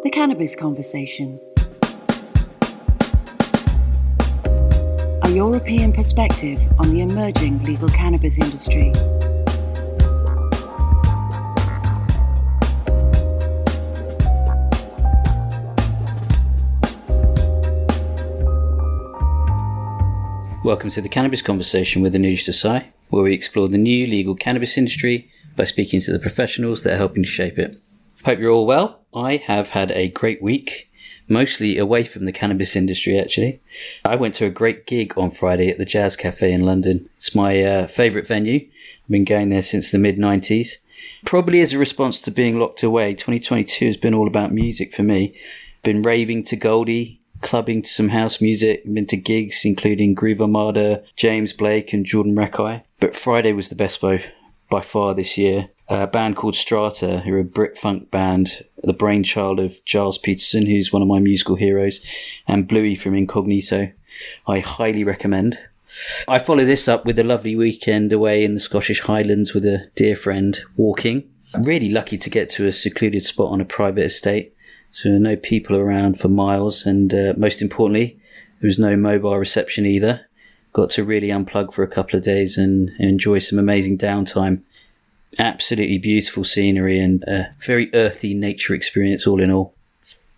The Cannabis Conversation. A European perspective on the emerging legal cannabis industry. Welcome to the Cannabis Conversation with Anuj Desai, where we explore the new legal cannabis industry by speaking to the professionals that are helping to shape it. Hope you're all well. I have had a great week, mostly away from the cannabis industry actually. I went to a great gig on Friday at the Jazz Cafe in London. It's my favourite venue. I've been going there since the mid-90s. Probably as a response to being locked away, 2022 has been all about music for me. Been raving to Goldie, clubbing to some house music, been to gigs including Groove Armada, James Blake and Jordan Rackeye. But Friday was the best by far this year. A band called Strata, who are a Brit funk band, the brainchild of Giles Peterson, who's one of my musical heroes, and Bluey from Incognito. I highly recommend. I follow this up with a lovely weekend away in the Scottish Highlands with a dear friend, walking. I'm really lucky to get to a secluded spot on a private estate. So no people around for miles, and most importantly, there was no mobile reception either. Got to really unplug for a couple of days and enjoy some amazing downtime. Absolutely beautiful scenery and a very earthy nature experience all in all.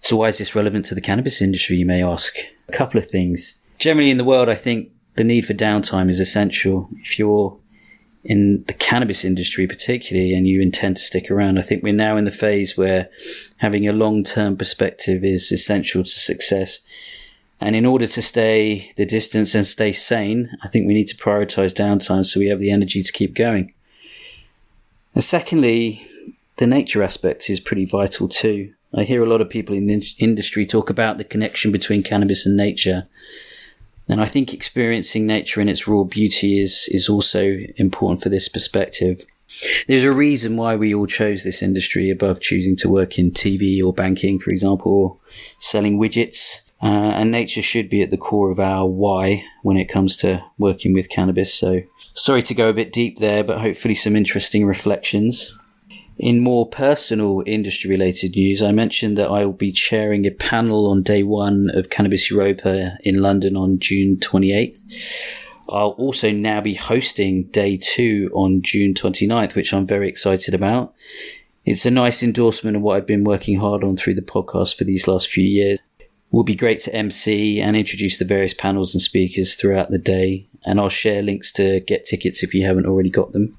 So why is this relevant to the cannabis industry, you may ask? A couple of things. Generally in the world, I think the need for downtime is essential. If you're in the cannabis industry particularly and you intend to stick around, I think we're now in the phase where having a long-term perspective is essential to success. And in order to stay the distance and stay sane, I think we need to prioritize downtime so we have the energy to keep going. And secondly, the nature aspect is pretty vital too. I hear a lot of people in the industry talk about the connection between cannabis and nature. And I think experiencing nature in its raw beauty is also important for this perspective. There's a reason why we all chose this industry above choosing to work in TV or banking, for example, or selling widgets. And nature should be at the core of our why when it comes to working with cannabis. So sorry to go a bit deep there, but hopefully some interesting reflections. In more personal industry-related news, I mentioned that I will be chairing a panel on day one of Cannabis Europa in London on June 28th. I'll also now be hosting day two on June 29th, which I'm very excited about. It's a nice endorsement of what I've been working hard on through the podcast for these last few years. It will be great to MC and introduce the various panels and speakers throughout the day, and I'll share links to get tickets if you haven't already got them.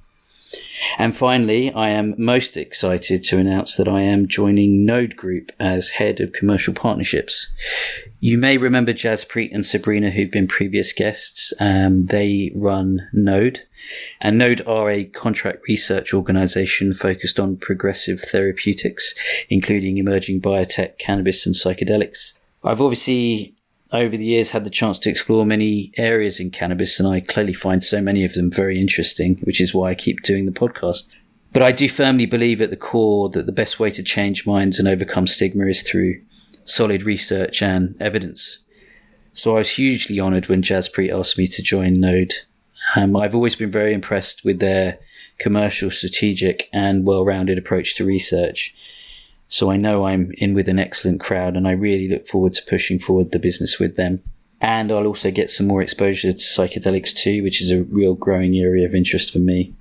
And finally, I am most excited to announce that I am joining Group as Head of Commercial Partnerships. You may remember Jaspreet and Sabrina, who've been previous guests. They run Node. And Node are a contract research organisation focused on progressive therapeutics, including emerging biotech, cannabis and psychedelics. I've obviously over the years had the chance to explore many areas in cannabis, and I clearly find so many of them very interesting, which is why I keep doing the podcast. But I do firmly believe at the core that the best way to change minds and overcome stigma is through solid research and evidence. So I was hugely honoured when Jaspreet asked me to join Node. I've always been very impressed with their commercial, strategic and well-rounded approach to research. So I know I'm in with an excellent crowd, and I really look forward to pushing forward the business with them. And I'll also get some more exposure to psychedelics too, which is a real growing area of interest for me.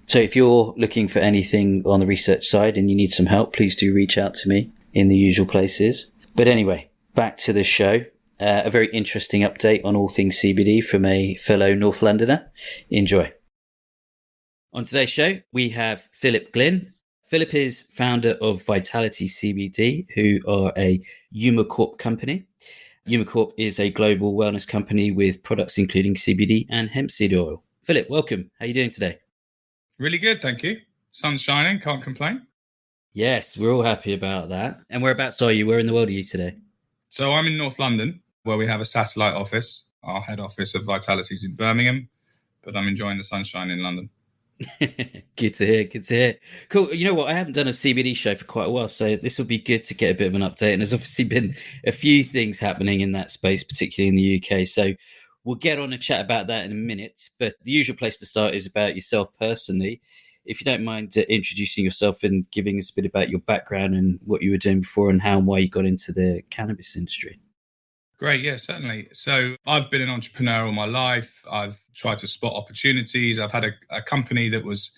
So if you're looking for anything on the research side and you need some help, please do reach out to me in the usual places. But anyway, back to the show. A very interesting update on all things CBD from a fellow North Londoner. Enjoy. On today's show, we have Phillip Glyn. Phillip is founder of Vitality CBD, who are a Corp company. Corp is a global wellness company with products including CBD and hemp seed oil. Phillip, welcome. How are you doing today? Really good, thank you. Sun's shining, can't complain. Yes, we're all happy about that. And whereabouts are you? Where in the world are you today? So I'm in North London, where we have a satellite office. Our head office of Vitality is in Birmingham, but I'm enjoying the sunshine in London. Good to hear. Cool. You know what? I haven't done a CBD show for quite a while, so this will be good to get a bit of an update. And there's obviously been a few things happening in that space, particularly in the UK. So we'll get on and chat about that in a minute. But the usual place to start is about yourself personally. if you don't mind introducing yourself and giving us a bit about your background and what you were doing before and how and why you got into the cannabis industry. Great, yeah, certainly. So I've been an entrepreneur all my life. I've tried to spot opportunities. I've had a company that was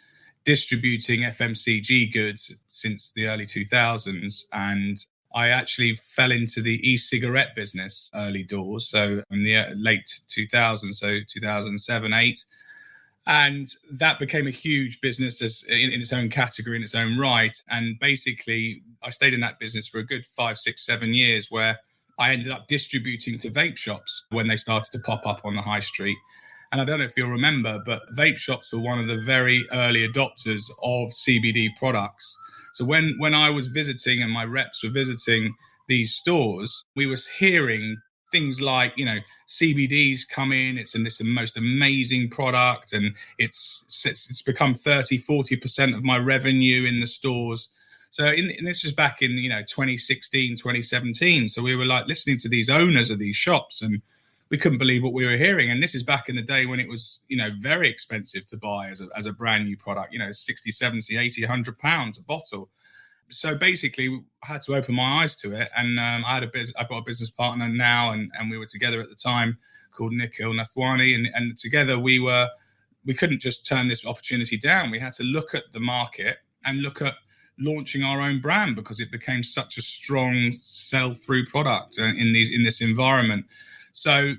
distributing FMCG goods since the early 2000s. And I actually fell into the e-cigarette business early doors. So in the late 2000s, so 2007, 8. And that became a huge business in its own category, in its own right. And basically, I stayed in that business for a good 5, 6, 7 years, where I ended up distributing to vape shops when they started to pop up on the high street. And I don't know if you'll remember, but vape shops were one of the very early adopters of CBD products. So when I was visiting and my reps were visiting these stores, we were hearing things like, CBD's come in, it's the most amazing product, and it's become 30, 40% of my revenue in the stores. So and this is back in 2016, 2017. So we were like listening to these owners of these shops, and we couldn't believe what we were hearing. And this is back in the day when it was very expensive to buy as a brand new product, 60, 70, 80, £100 a bottle. So basically, I had to open my eyes to it, and I've got a business partner now, and we were together at the time, called Nikhil Nathwani, and together we couldn't just turn this opportunity down. We had to look at the market and look at launching our own brand, because it became such a strong sell-through product in this environment. So,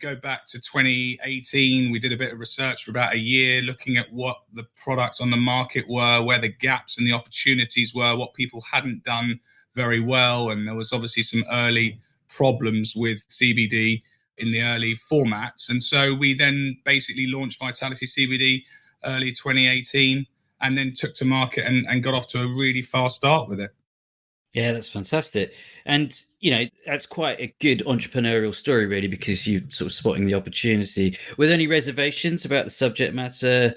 go back to 2018, we did a bit of research for about a year, looking at what the products on the market were, where the gaps and the opportunities were, what people hadn't done very well. And there was obviously some early problems with CBD in the early formats. And so we then basically launched Vitality CBD early 2018, and then took to market and got off to a really fast start with it. Yeah, that's fantastic. And, that's quite a good entrepreneurial story, really, because you're sort of spotting the opportunity. Were there any reservations about the subject matter?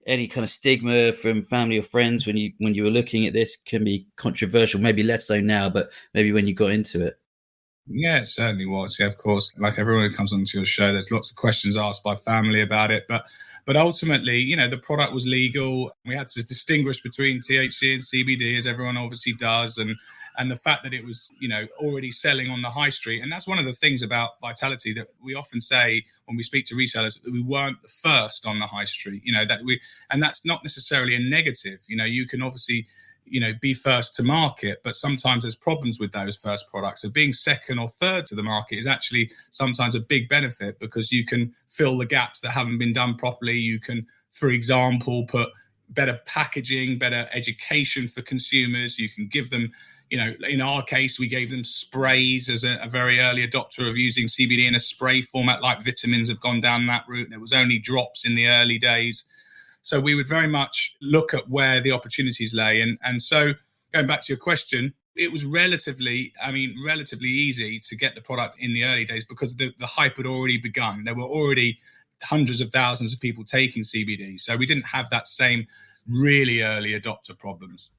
Any kind of stigma from family or friends when you were looking at this? Can be controversial, maybe less so now, but maybe when you got into it. Yeah, it certainly was. Yeah, of course. Like everyone who comes onto your show, there's lots of questions asked by family about it. But ultimately, the product was legal. We had to distinguish between THC and CBD, as everyone obviously does. And the fact that it was, already selling on the high street. And that's one of the things about Vitality that we often say when we speak to retailers, that we weren't the first on the high street, and that's not necessarily a negative. You can obviously be first to market, but sometimes there's problems with those first products. So being second or third to the market is actually sometimes a big benefit, because you can fill the gaps that haven't been done properly. You can, for example, put better packaging, better education for consumers. You can give them, in our case, we gave them sprays as a very early adopter of using CBD in a spray format, like vitamins have gone down that route. There was only drops in the early days. So we would very much look at where the opportunities lay. And so going back to your question, it was relatively easy to get the product in the early days, because the hype had already begun. There were already hundreds of thousands of people taking CBD. So we didn't have that same really early adopter problems.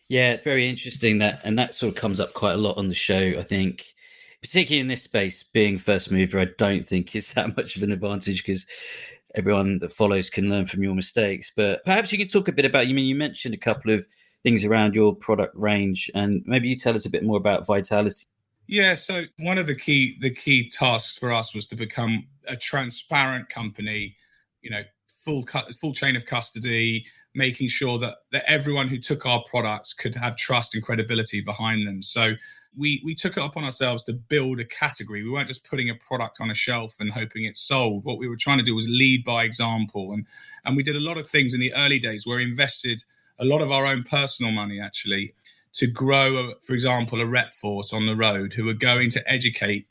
Yeah, very interesting and that sort of comes up quite a lot on the show, I think. Particularly in this space, being first mover, I don't think is that much of an advantage, because everyone that follows can learn from your mistakes. But perhaps you can talk a bit about, you mentioned a couple of things around your product range, and maybe you tell us a bit more about Vitality. Yeah, so one of the key tasks for us was to become a transparent company, full chain of custody, making sure that everyone who took our products could have trust and credibility behind them. So we took it upon ourselves to build a category. We weren't just putting a product on a shelf and hoping it sold. What we were trying to do was lead by example. And we did a lot of things in the early days where we invested a lot of our own personal money, actually, to grow, for example, a rep force on the road who were going to educate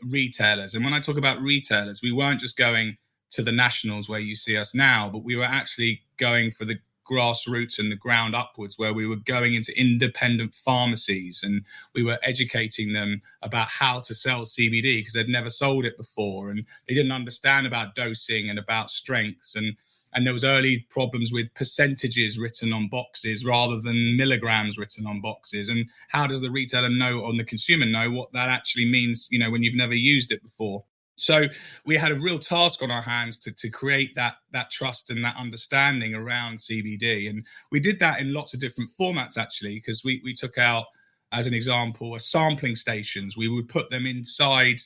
retailers. And when I talk about retailers, we weren't just going to the nationals where you see us now, but we were actually going for the grassroots and the ground upwards, where we were going into independent pharmacies and we were educating them about how to sell CBD, because they'd never sold it before and they didn't understand about dosing and about strengths. And there was early problems with percentages written on boxes rather than milligrams written on boxes. And how does the retailer know, or the consumer know, what that actually means, when you've never used it before? So we had a real task on our hands to create that trust and that understanding around CBD. And we did that in lots of different formats, actually, because we took out, as an example, sampling stations. We would put them inside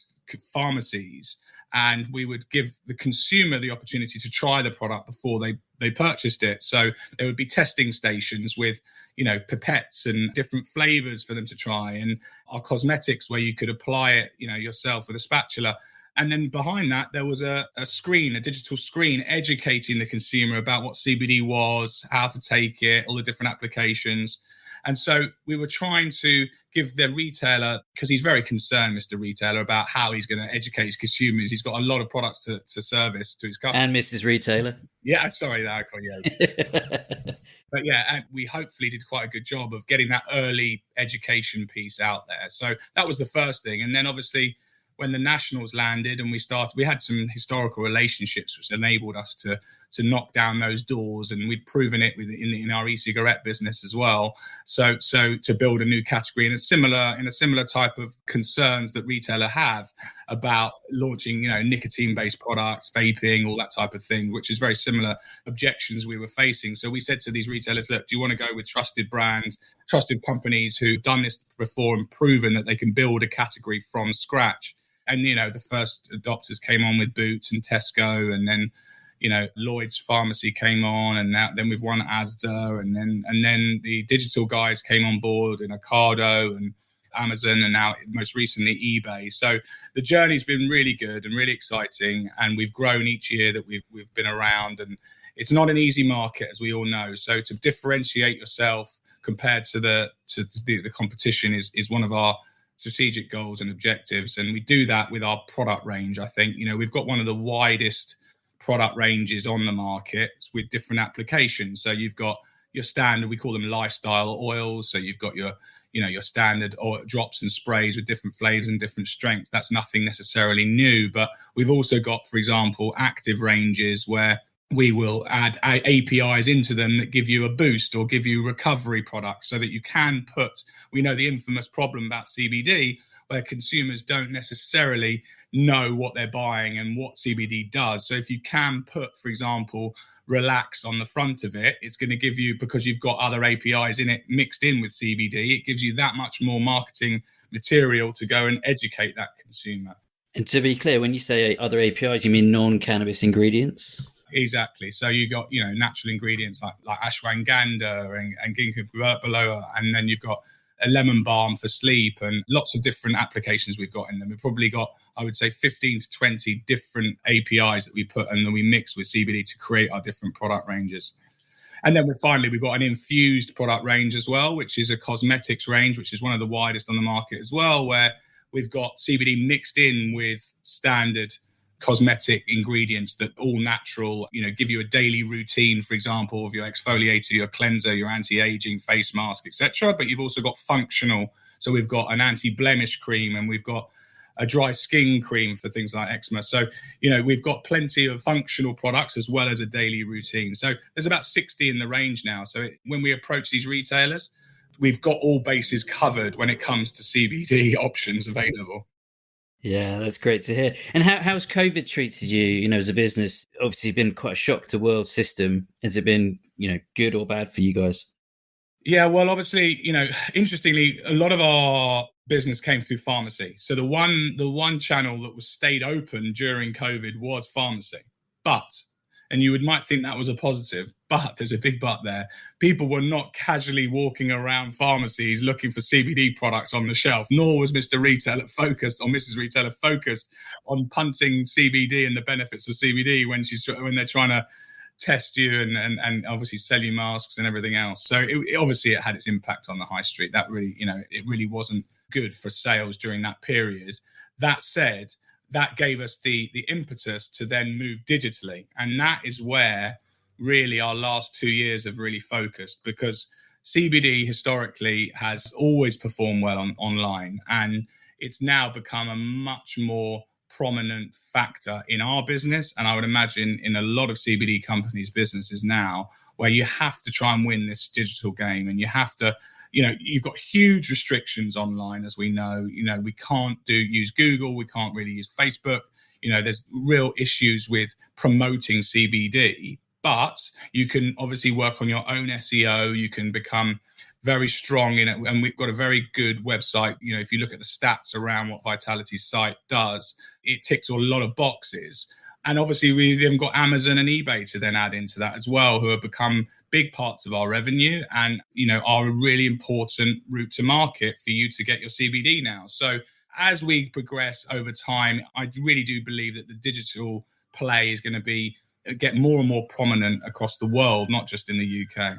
pharmacies, and we would give the consumer the opportunity to try the product before they purchased it. So there would be testing stations with, pipettes and different flavors for them to try, and our cosmetics where you could apply it, yourself with a spatula. And then behind that, there was a digital screen, educating the consumer about what CBD was, how to take it, all the different applications. And so we were trying to give the retailer, because he's very concerned, Mr. Retailer, about how he's going to educate his consumers. He's got a lot of products to service to his customers. And Mrs. Retailer. Yeah, sorry, I call you. But yeah, and we hopefully did quite a good job of getting that early education piece out there. So that was the first thing. And then obviously, when the Nationals landed and we had some historical relationships which enabled us to knock down those doors, and we'd proven it in our e-cigarette business as well. So to build a new category in a similar type of concerns that retailer have about launching, nicotine-based products, vaping, all that type of thing, which is very similar objections we were facing. So we said to these retailers, look, do you want to go with trusted brands, trusted companies who've done this before and proven that they can build a category from scratch? And, the first adopters came on with Boots and Tesco, and then, Lloyd's Pharmacy came on, and then we've won Asda, and then the digital guys came on board in Ocado and Amazon, and now most recently eBay. So the journey's been really good and really exciting, and we've grown each year that we've been around, and it's not an easy market, as we all know. So to differentiate yourself compared to the competition is one of our strategic goals and objectives, and we do that with our product range. I think we've got one of the widest product ranges on the market with different applications. So you've got your standard, we call them lifestyle oils. So you've got your standard oil drops and sprays with different flavors and different strengths. That's nothing necessarily new, but we've also got, for example, active ranges where we will add APIs into them that give you a boost or give you recovery products, so that you can we know the infamous problem about CBD, where consumers don't necessarily know what they're buying and what CBD does. So if you can put, for example, relax on the front of it, it's going to give you, because you've got other APIs in it mixed in with CBD, it gives you that much more marketing material to go and educate that consumer. And to be clear, when you say other APIs, you mean non-cannabis ingredients? Exactly. So you got, natural ingredients like ashwagandha and ginkgo biloba, and then you've got a lemon balm for sleep, and lots of different applications we've got in them. We've probably got, I would say, 15 to 20 different APIs that we put and then we mix with CBD to create our different product ranges. And then we've got an infused product range as well, which is a cosmetics range, which is one of the widest on the market as well, where we've got CBD mixed in with standard cosmetic ingredients that all natural, give you a daily routine, for example, of your exfoliator, your cleanser, your anti-aging face mask, etc. But you've also got functional. So we've got an anti-blemish cream, and we've got a dry skin cream for things like eczema. So, we've got plenty of functional products as well as a daily routine. So there's about 60 in the range now. So when we approach these retailers, we've got all bases covered when it comes to CBD options available. Yeah, that's great to hear. And how's COVID treated you, as a business? Obviously, been quite a shock to the world system. Has it been, good or bad for you guys? Yeah, well, obviously, interestingly, a lot of our business came through pharmacy. So the one channel that was stayed open during COVID was pharmacy. And you might think that was a positive, but there's a big but there. People were not casually walking around pharmacies looking for CBD products on the shelf, nor was Mr. Retailer focused or Mrs. Retailer focused on punting CBD and the benefits of CBD when they're trying to test you and obviously sell you masks and everything else. So it had its impact on the high street. That really, it really wasn't good for sales during that period. That said, that gave us the impetus to then move digitally. And that is where really our last 2 years have really focused, because CBD historically has always performed well online, and it's now become a much more prominent factor in our business, and I would imagine in a lot of CBD companies' businesses now, where you have to try and win this digital game, and you have to, you've got huge restrictions online, as we know. We can't use Google, we can't really use Facebook. There's real issues with promoting CBD, but you can obviously work on your own SEO. You can become very strong in it. And we've got a very good website. If you look at the stats around what Vitality's site does, it ticks a lot of boxes. And obviously, we've even got Amazon and eBay to then add into that as well, who have become big parts of our revenue and, are a really important route to market for you to get your CBD now. So as we progress over time, I really do believe that the digital play is going to get more and more prominent across the world, not just in the UK.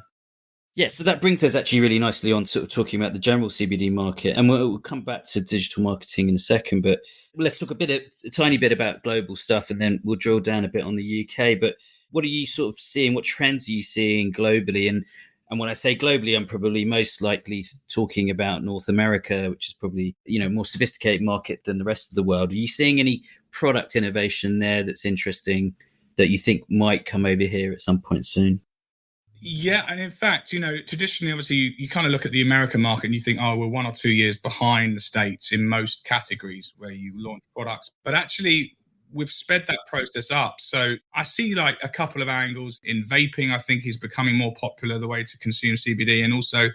Yeah, so that brings us actually really nicely on sort of talking about the general CBD market, and we'll come back to digital marketing in a second, but let's talk a tiny bit about global stuff, and then we'll drill down a bit on the UK. But what are you sort of seeing? What trends are you seeing globally? And when I say globally, I'm probably most likely talking about North America, which is probably, more sophisticated market than the rest of the world. Are you seeing any product innovation there that's interesting that you think might come over here at some point soon? Yeah, and in fact, traditionally, obviously, you kind of look at the American market and you think, oh, we're 1 or 2 years behind the States in most categories where you launch products. But actually, we've sped that process up. So I see like a couple of angles in vaping. I think is becoming more popular, the way to consume CBD, and also,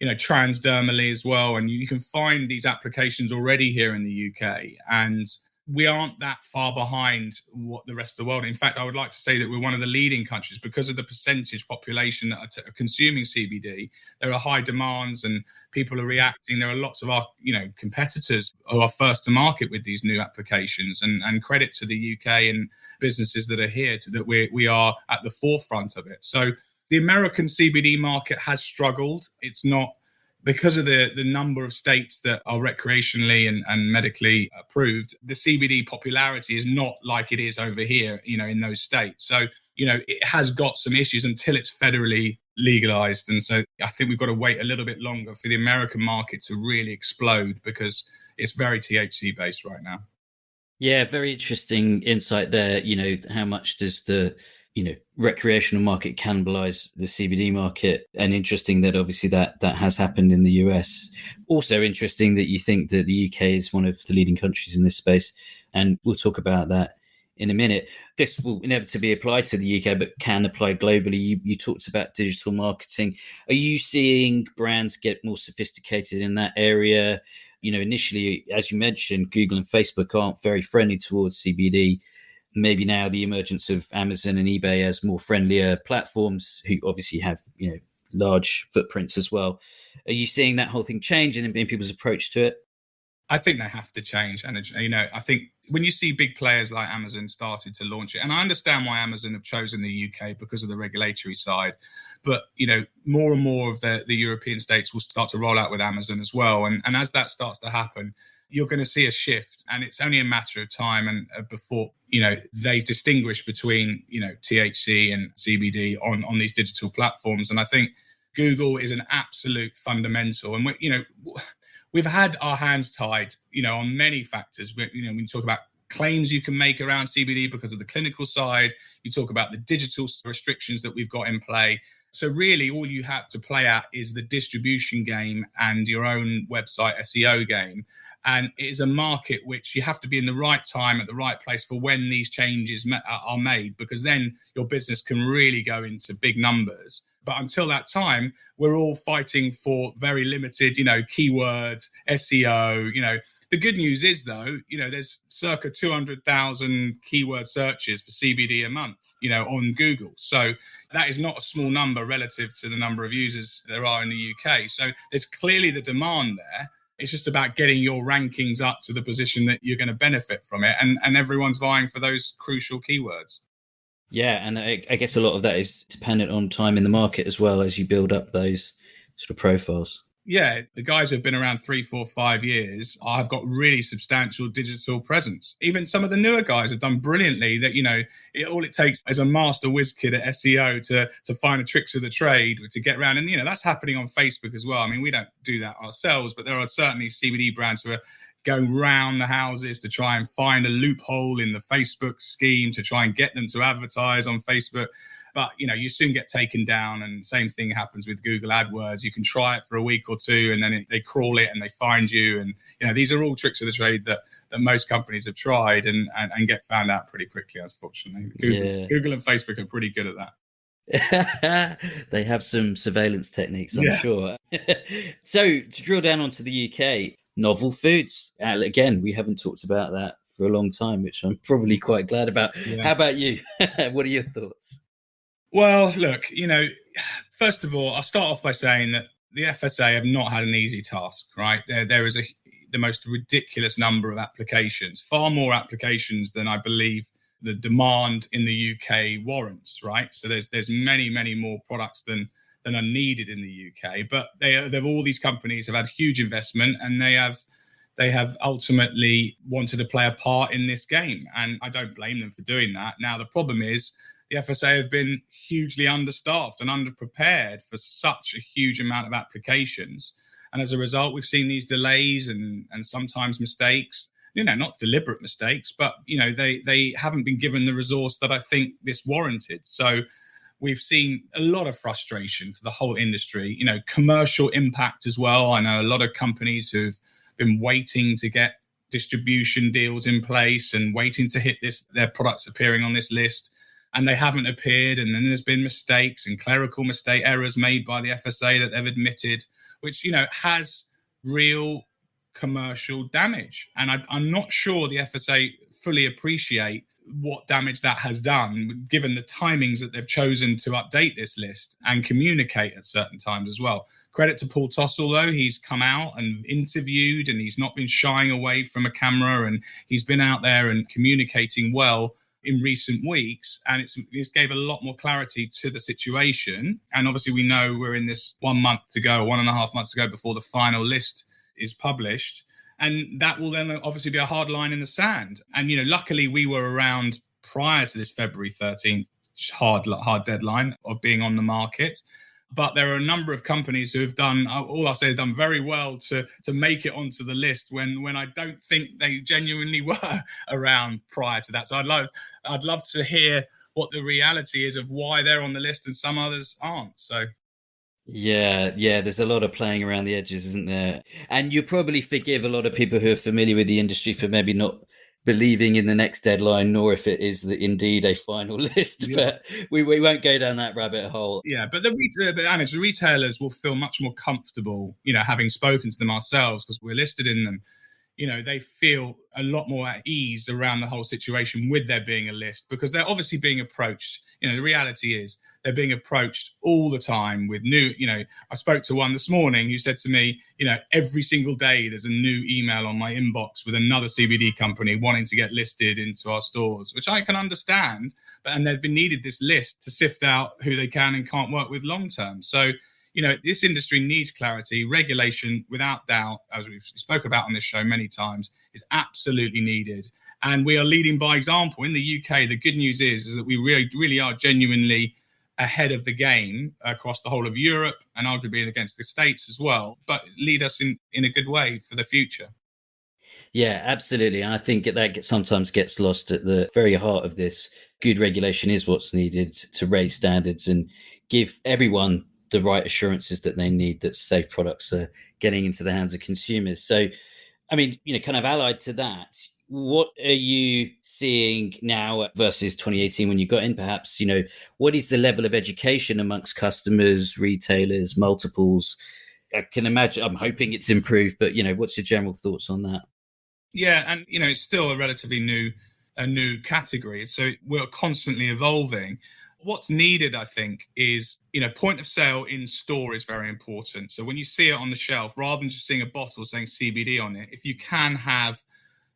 transdermally as well. And you can find these applications already here in the UK. And we aren't that far behind what the rest of the world. In fact, I would like to say that we're one of the leading countries because of the percentage population that are consuming CBD. There are high demands and people are reacting. There are lots of our, competitors who are first to market with these new applications, and credit to the UK and businesses that are here that we are at the forefront of it. So the American CBD market has struggled. It's not, because of the number of states that are recreationally and medically approved, the CBD popularity is not like it is over here, in those states. So, it has got some issues until it's federally legalized. And so I think we've got to wait a little bit longer for the American market to really explode, because it's very THC based right now. Yeah, very interesting insight there. How much does the recreational market cannibalize the CBD market? And interesting that obviously that has happened in the US. Also interesting that you think that the UK is one of the leading countries in this space. And we'll talk about that in a minute. This will inevitably apply to the UK, but can apply globally. You talked about digital marketing. Are you seeing brands get more sophisticated in that area? Initially, as you mentioned, Google and Facebook aren't very friendly towards CBD. Maybe now the emergence of Amazon and eBay as more friendlier platforms, who obviously have, large footprints as well. Are you seeing that whole thing change in people's approach to it? I think they have to change. And, I think when you see big players like Amazon started to launch it, and I understand why Amazon have chosen the UK because of the regulatory side, but, more and more of the European states will start to roll out with Amazon as well. And as that starts to happen, you're going to see a shift, and it's only a matter of time and before, they distinguish between, THC and CBD on these digital platforms. And I think Google is an absolute fundamental. And we've had our hands tied, on many factors. When you talk about claims you can make around CBD because of the clinical side, you talk about the digital restrictions that we've got in play. So really all you have to play at is the distribution game and your own website SEO game. And it is a market which you have to be in the right time at the right place for when these changes are made, because then your business can really go into big numbers. But until that time, we're all fighting for very limited, keywords, SEO. The good news is, though, there's circa 200,000 keyword searches for CBD a month, on Google. So that is not a small number relative to the number of users there are in the UK. So there's clearly the demand there. It's just about getting your rankings up to the position that you're going to benefit from it. And everyone's vying for those crucial keywords. Yeah, and I guess a lot of that is dependent on time in the market as well as you build up those sort of profiles. Yeah, the guys who've been around 3, 4, 5 years have got really substantial digital presence. Even some of the newer guys have done brilliantly. That all it takes is a master whiz kid at SEO to find the tricks of the trade to get around. And that's happening on Facebook as well. I mean, we don't do that ourselves, but there are certainly CBD brands who are going round the houses to try and find a loophole in the Facebook scheme to try and get them to advertise on Facebook. But, you soon get taken down, and same thing happens with Google AdWords. You can try it for a week or two, and then they crawl it and they find you. And, these are all tricks of the trade that most companies have tried and get found out pretty quickly, unfortunately. Google and Facebook are pretty good at that. They have some surveillance techniques, I'm sure. So to drill down onto the UK, novel foods. Again, we haven't talked about that for a long time, which I'm probably quite glad about. Yeah. How about you? What are your thoughts? Well, look, first of all, I'll start off by saying that the FSA have not had an easy task, right? There is the most ridiculous number of applications, far more applications than I believe the demand in the UK warrants, right? So there's many, many more products than are needed in the UK. But they've all these companies have had huge investment, and they have ultimately wanted to play a part in this game. And I don't blame them for doing that. Now, the problem is the FSA have been hugely understaffed and underprepared for such a huge amount of applications. And as a result, we've seen these delays and sometimes mistakes, not deliberate mistakes, but, they haven't been given the resource that I think this warranted. So we've seen a lot of frustration for the whole industry, commercial impact as well. I know a lot of companies who've been waiting to get distribution deals in place and waiting to hit their products appearing on this list, and they haven't appeared. And then there's been mistakes and clerical mistake errors made by the FSA that they've admitted, which, has real commercial damage. And I'm not sure the FSA fully appreciate what damage that has done, given the timings that they've chosen to update this list and communicate at certain times as well. Credit to Paul Tossell, though. He's come out and interviewed, and he's not been shying away from a camera, and he's been out there and communicating well in recent weeks, and it's gave a lot more clarity to the situation. And obviously we know we're in this 1 month to go, 1.5 months to go before the final list is published. And that will then obviously be a hard line in the sand. And, luckily we were around prior to this February 13th hard deadline of being on the market. But there are a number of companies who have done, all I'll say is done very well to make it onto the list when I don't think they genuinely were around prior to that. So I'd love to hear what the reality is of why they're on the list and some others aren't. So. Yeah, there's a lot of playing around the edges, isn't there? And you probably forgive a lot of people who are familiar with the industry for maybe not believing in the next deadline, nor if it is indeed a final list. But we won't go down that rabbit hole. Yeah, but the retailers will feel much more comfortable, having spoken to them ourselves, because we're listed in them. They feel a lot more at ease around the whole situation with there being a list, because they're obviously being approached. The reality is they're being approached all the time with new, I spoke to one this morning who said to me, every single day there's a new email on my inbox with another CBD company wanting to get listed into our stores, which I can understand. And they've been needed this list to sift out who they can and can't work with long term. So, this industry needs clarity. Regulation, without doubt, as we've spoken about on this show many times, is absolutely needed. And we are leading by example. In the UK, the good news is that we really are genuinely ahead of the game across the whole of Europe and arguably against the States as well, but lead us in a good way for the future. Yeah, absolutely. And I think that sometimes gets lost at the very heart of this. Good regulation is what's needed to raise standards and give everyone the right assurances that they need that safe products are getting into the hands of consumers. So, I mean, kind of allied to that, what are you seeing now versus 2018 when you got in, perhaps? What is the level of education amongst customers, retailers, multiples? I can imagine, I'm hoping it's improved, but, what's your general thoughts on that? Yeah, and, it's still a relatively new category. So we're constantly evolving. What's needed, I think, is, point of sale in store is very important. So when you see it on the shelf, rather than just seeing a bottle saying CBD on it, if you can have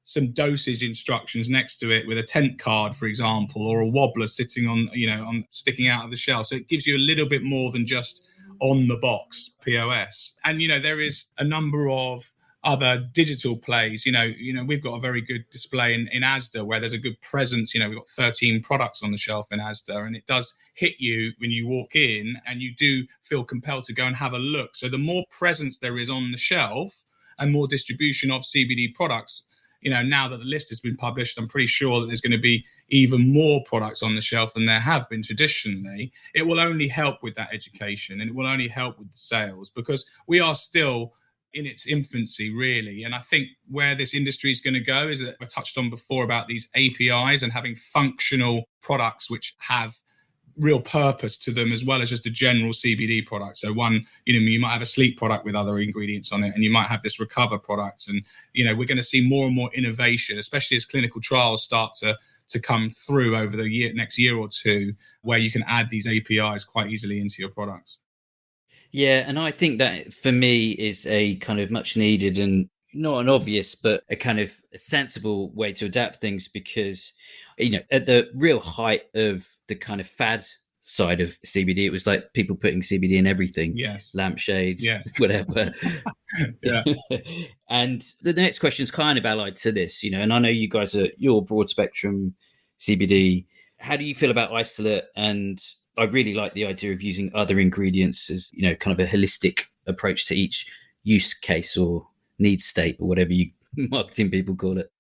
some dosage instructions next to it with a tent card, for example, or a wobbler sitting on sticking out of the shelf. So it gives you a little bit more than just on the box POS. And, there is a number of other digital plays. We've got a very good display in Asda where there's a good presence. We've got 13 products on the shelf in Asda, and it does hit you when you walk in and you do feel compelled to go and have a look. So the more presence there is on the shelf and more distribution of CBD products, now that the list has been published, I'm pretty sure that there's going to be even more products on the shelf than there have been traditionally. It will only help with that education, and it will only help with the sales, because we are still in its infancy, really. And I think where this industry is going to go is that I touched on before about these APIs and having functional products which have real purpose to them, as well as just a general CBD product. So you might have a sleep product with other ingredients on it, and you might have this recover product. And, we're going to see more and more innovation, especially as clinical trials start to come through over the next year or two, where you can add these APIs quite easily into your products. Yeah, and I think that for me is a kind of much needed and not an obvious, but a kind of a sensible way to adapt things, because, at the real height of the kind of fad side of CBD, it was like people putting CBD in everything. Yes. Lampshades, yes. whatever. Yeah. And the next question is kind of allied to this, and I know you guys you're broad spectrum CBD. How do you feel about isolate? And I really like the idea of using other ingredients as, kind of a holistic approach to each use case or need state, or whatever you marketing people call it.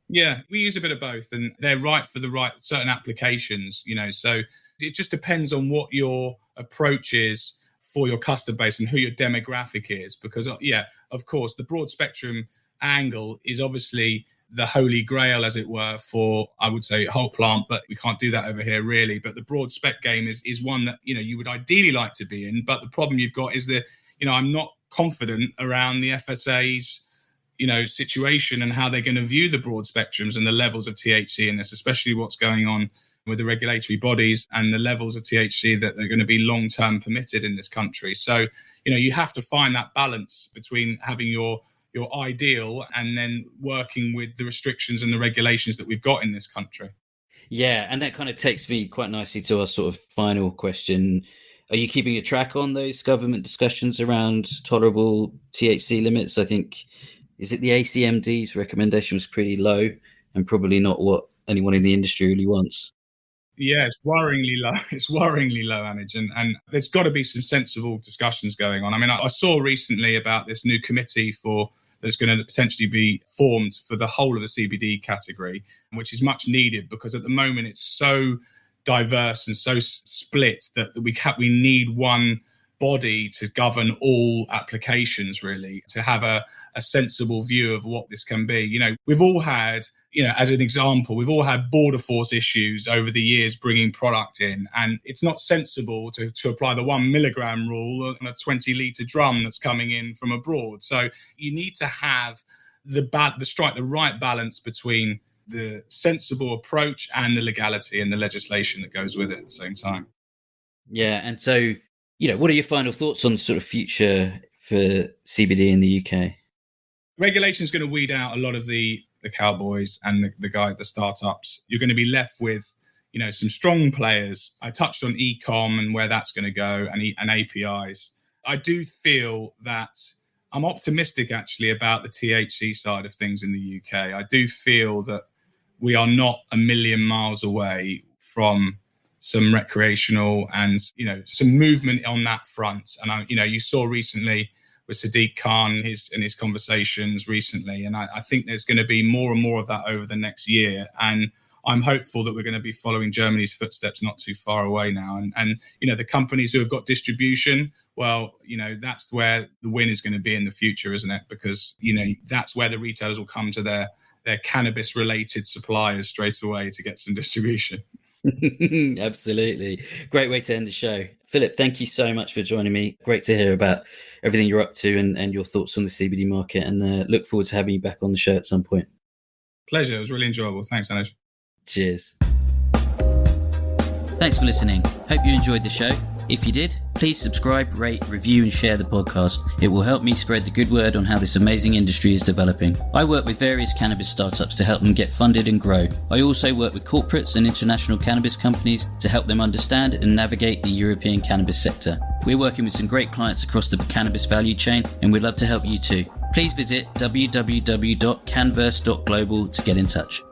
Yeah, we use a bit of both, and they're right for the right certain applications, so it just depends on what your approach is for your customer base and who your demographic is. Because, of course, the broad spectrum angle is obviously the holy grail, as it were, for, I would say, whole plant, but we can't do that over here really. But the broad spec game is one that, you would ideally like to be in. But the problem you've got is that, I'm not confident around the FSA's, situation and how they're going to view the broad spectrums and the levels of THC in this, especially what's going on with the regulatory bodies and the levels of THC that they're going to be long-term permitted in this country. So, you have to find that balance between having your ideal and then working with the restrictions and the regulations that we've got in this country. Yeah, and that kind of takes me quite nicely to our sort of final question. Are you keeping a track on those government discussions around tolerable THC limits? I think, is it the ACMD's recommendation was pretty low and probably not what anyone in the industry really wants? Yeah, it's worryingly low. It's worryingly low, Anij, and there's got to be some sensible discussions going on. I mean, I saw recently about this new committee that's going to potentially be formed for the whole of the CBD category, which is much needed, because at the moment it's so diverse and so split that we need one body to govern all applications, really, to have a sensible view of what this can be. We've all had, as an example, we've all had border force issues over the years bringing product in, and it's not sensible to apply the 1 milligram rule on a 20-litre drum that's coming in from abroad. So you need to have strike the right balance between the sensible approach and the legality and the legislation that goes with it at the same time. Yeah, and so, what are your final thoughts on the sort of future for CBD in the UK? Regulation is going to weed out a lot of the cowboys and the startups. You're going to be left with, some strong players. I touched on e-com and where that's going to go, and APIs. I do feel that I'm optimistic actually about the THC side of things in the UK. I do feel that we are not a million miles away from some recreational and, some movement on that front. And, you saw recently with Sadiq Khan and his conversations recently. And I think there's going to be more and more of that over the next year. And I'm hopeful that we're going to be following Germany's footsteps not too far away now. And the companies who have got distribution, well, that's where the win is going to be in the future, isn't it? Because, that's where the retailers will come to their cannabis related suppliers straight away to get some distribution. Absolutely. Great way to end the show. Phillip, thank you so much for joining me. Great to hear about everything you're up to and your thoughts on the CBD market, and look forward to having you back on the show at some point. Pleasure. It was really enjoyable. Thanks, Anij. Cheers. Thanks for listening. Hope you enjoyed the show. If you did, please subscribe, rate, review and share the podcast. It will help me spread the good word on how this amazing industry is developing. I work with various cannabis startups to help them get funded and grow. I also work with corporates and international cannabis companies to help them understand and navigate the European cannabis sector. We're working with some great clients across the cannabis value chain, and we'd love to help you too. Please visit www.canverse.global to get in touch.